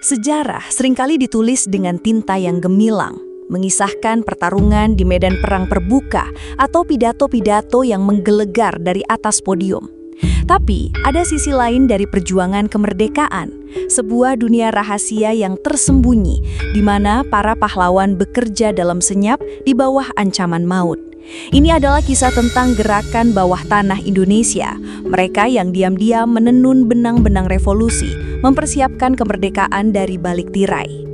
Sejarah seringkali ditulis dengan tinta yang gemilang, mengisahkan pertarungan di medan perang terbuka atau pidato-pidato yang menggelegar dari atas podium. Tapi ada sisi lain dari perjuangan kemerdekaan, sebuah dunia rahasia yang tersembunyi, di mana para pahlawan bekerja dalam senyap di bawah ancaman maut. Ini adalah kisah tentang gerakan bawah tanah Indonesia, mereka yang diam-diam menenun benang-benang revolusi, mempersiapkan kemerdekaan dari balik tirai.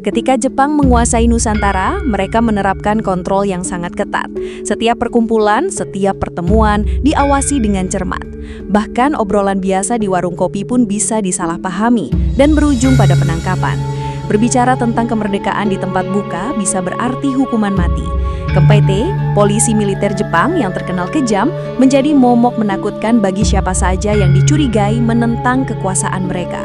Ketika Jepang menguasai Nusantara, mereka menerapkan kontrol yang sangat ketat. Setiap perkumpulan, setiap pertemuan diawasi dengan cermat. Bahkan obrolan biasa di warung kopi pun bisa disalahpahami dan berujung pada penangkapan. Berbicara tentang kemerdekaan di tempat buka bisa berarti hukuman mati. Kempete, polisi militer Jepang yang terkenal kejam, menjadi momok menakutkan bagi siapa saja yang dicurigai menentang kekuasaan mereka.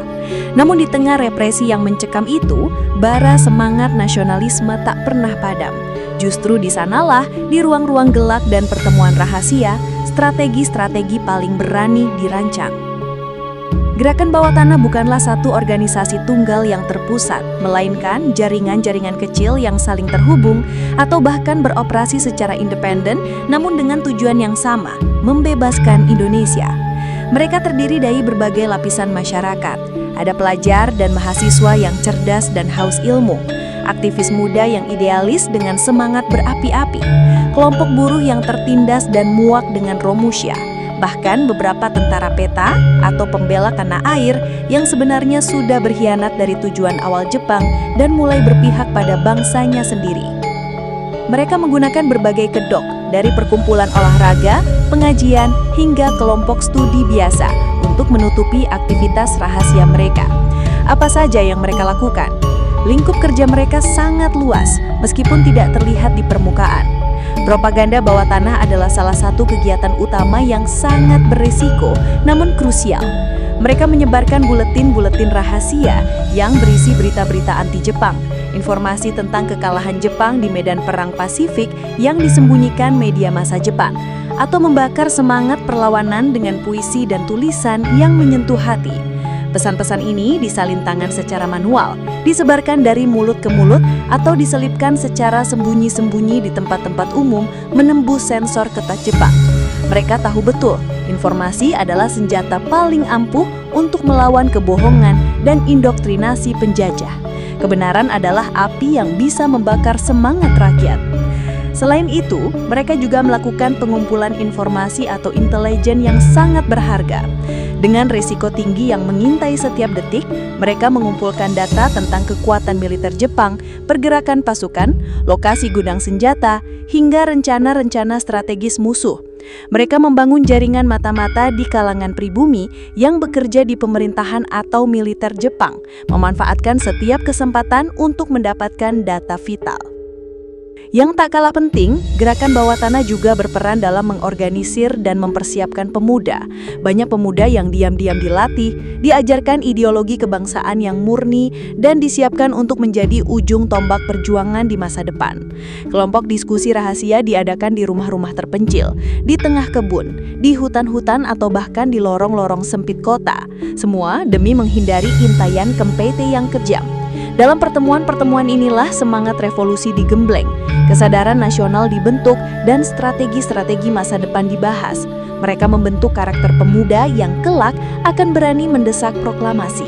Namun di tengah represi yang mencekam itu, bara semangat nasionalisme tak pernah padam. Justru di sanalah, di ruang-ruang gelap dan pertemuan rahasia, strategi-strategi paling berani dirancang. Gerakan bawah tanah bukanlah satu organisasi tunggal yang terpusat, melainkan jaringan-jaringan kecil yang saling terhubung atau bahkan beroperasi secara independen namun dengan tujuan yang sama, membebaskan Indonesia. Mereka terdiri dari berbagai lapisan masyarakat. Ada pelajar dan mahasiswa yang cerdas dan haus ilmu, aktivis muda yang idealis dengan semangat berapi-api, kelompok buruh yang tertindas dan muak dengan Romusha, bahkan beberapa tentara peta atau pembela tanah air yang sebenarnya sudah berkhianat dari tujuan awal Jepang dan mulai berpihak pada bangsanya sendiri. Mereka menggunakan berbagai kedok, dari perkumpulan olahraga, pengajian, hingga kelompok studi biasa untuk menutupi aktivitas rahasia mereka. Apa saja yang mereka lakukan? Lingkup kerja mereka sangat luas, meskipun tidak terlihat di permukaan. Propaganda bawah tanah adalah salah satu kegiatan utama yang sangat beresiko, namun krusial. Mereka menyebarkan buletin-buletin rahasia yang berisi berita-berita anti-Jepang, informasi tentang kekalahan Jepang di medan perang Pasifik yang disembunyikan media massa Jepang, atau membakar semangat perlawanan dengan puisi dan tulisan yang menyentuh hati. Pesan-pesan ini disalin tangan secara manual, disebarkan dari mulut ke mulut, atau diselipkan secara sembunyi-sembunyi di tempat-tempat umum menembus sensor ketat Jepang. Mereka tahu betul, informasi adalah senjata paling ampuh untuk melawan kebohongan dan indoktrinasi penjajah. Kebenaran adalah api yang bisa membakar semangat rakyat. Selain itu, mereka juga melakukan pengumpulan informasi atau intelijen yang sangat berharga. Dengan risiko tinggi yang mengintai setiap detik, mereka mengumpulkan data tentang kekuatan militer Jepang, pergerakan pasukan, lokasi gudang senjata, hingga rencana-rencana strategis musuh. Mereka membangun jaringan mata-mata di kalangan pribumi yang bekerja di pemerintahan atau militer Jepang, memanfaatkan setiap kesempatan untuk mendapatkan data vital. Yang tak kalah penting, gerakan bawah tanah juga berperan dalam mengorganisir dan mempersiapkan pemuda. Banyak pemuda yang diam-diam dilatih, diajarkan ideologi kebangsaan yang murni, dan disiapkan untuk menjadi ujung tombak perjuangan di masa depan. Kelompok diskusi rahasia diadakan di rumah-rumah terpencil, di tengah kebun, di hutan-hutan atau bahkan di lorong-lorong sempit kota. Semua demi menghindari intayan Kempete yang kejam. Dalam pertemuan-pertemuan inilah semangat revolusi digembleng, kesadaran nasional dibentuk, dan strategi-strategi masa depan dibahas. Mereka membentuk karakter pemuda yang kelak akan berani mendesak proklamasi.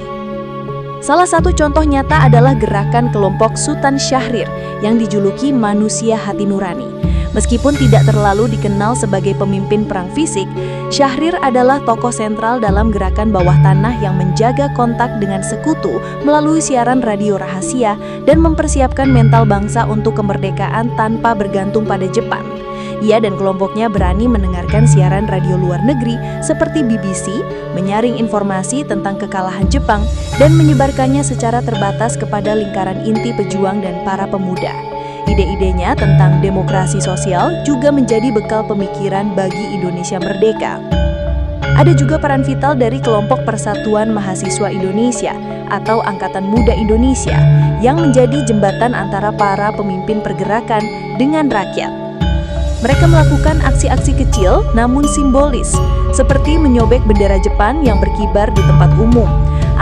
Salah satu contoh nyata adalah gerakan kelompok Sultan Syahrir yang dijuluki manusia hati nurani. Meskipun tidak terlalu dikenal sebagai pemimpin perang fisik, Syahrir adalah tokoh sentral dalam gerakan bawah tanah yang menjaga kontak dengan sekutu melalui siaran radio rahasia dan mempersiapkan mental bangsa untuk kemerdekaan tanpa bergantung pada Jepang. Ia dan kelompoknya berani mendengarkan siaran radio luar negeri seperti BBC, menyaring informasi tentang kekalahan Jepang, dan menyebarkannya secara terbatas kepada lingkaran inti pejuang dan para pemuda. Ide-idenya tentang demokrasi sosial juga menjadi bekal pemikiran bagi Indonesia merdeka. Ada juga peran vital dari kelompok Persatuan Mahasiswa Indonesia atau Angkatan Muda Indonesia yang menjadi jembatan antara para pemimpin pergerakan dengan rakyat. Mereka melakukan aksi-aksi kecil namun simbolis, seperti menyobek bendera Jepang yang berkibar di tempat umum,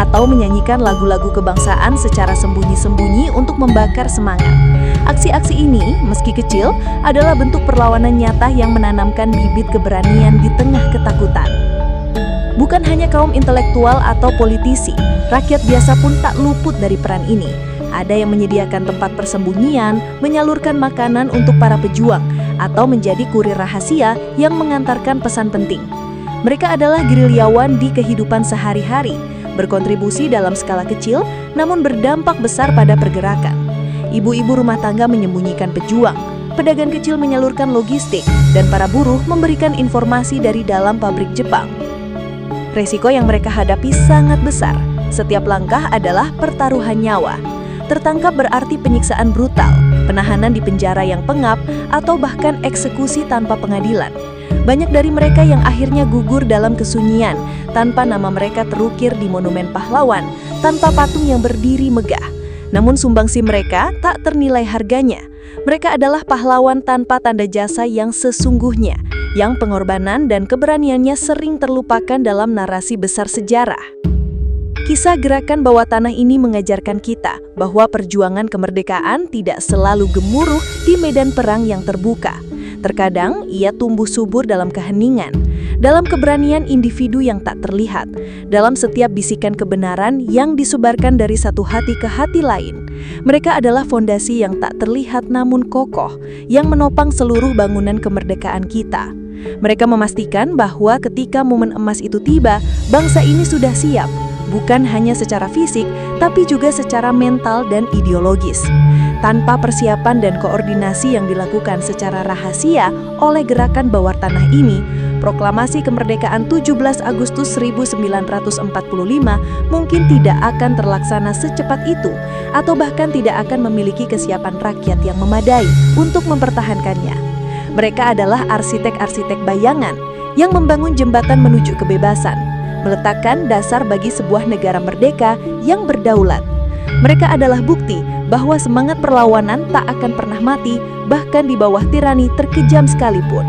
atau menyanyikan lagu-lagu kebangsaan secara sembunyi-sembunyi untuk membakar semangat. Aksi-aksi ini, meski kecil, adalah bentuk perlawanan nyata yang menanamkan bibit keberanian di tengah ketakutan. Bukan hanya kaum intelektual atau politisi, rakyat biasa pun tak luput dari peran ini. Ada yang menyediakan tempat persembunyian, menyalurkan makanan untuk para pejuang, atau menjadi kurir rahasia yang mengantarkan pesan penting. Mereka adalah gerilyawan di kehidupan sehari-hari, berkontribusi dalam skala kecil, namun berdampak besar pada pergerakan. Ibu-ibu rumah tangga menyembunyikan pejuang, pedagang kecil menyalurkan logistik, dan para buruh memberikan informasi dari dalam pabrik Jepang. Resiko yang mereka hadapi sangat besar. Setiap langkah adalah pertaruhan nyawa. Tertangkap berarti penyiksaan brutal, penahanan di penjara yang pengap, atau bahkan eksekusi tanpa pengadilan. Banyak dari mereka yang akhirnya gugur dalam kesunyian, tanpa nama mereka terukir di monumen pahlawan, tanpa patung yang berdiri megah. Namun sumbangsi mereka tak ternilai harganya. Mereka adalah pahlawan tanpa tanda jasa yang sesungguhnya, yang pengorbanan dan keberaniannya sering terlupakan dalam narasi besar sejarah. Kisah gerakan bawah tanah ini mengajarkan kita bahwa perjuangan kemerdekaan tidak selalu gemuruh di medan perang yang terbuka. Terkadang ia tumbuh subur dalam keheningan, dalam keberanian individu yang tak terlihat, dalam setiap bisikan kebenaran yang disebarkan dari satu hati ke hati lain. Mereka adalah fondasi yang tak terlihat namun kokoh, yang menopang seluruh bangunan kemerdekaan kita. Mereka memastikan bahwa ketika momen emas itu tiba, bangsa ini sudah siap. Bukan hanya secara fisik, tapi juga secara mental dan ideologis. Tanpa persiapan dan koordinasi yang dilakukan secara rahasia oleh gerakan bawah tanah ini, proklamasi kemerdekaan 17 Agustus 1945 mungkin tidak akan terlaksana secepat itu, atau bahkan tidak akan memiliki kesiapan rakyat yang memadai untuk mempertahankannya. Mereka adalah arsitek-arsitek bayangan yang membangun jembatan menuju kebebasan, meletakkan dasar bagi sebuah negara merdeka yang berdaulat. Mereka adalah bukti bahwa semangat perlawanan tak akan pernah mati, bahkan di bawah tirani terkejam sekalipun.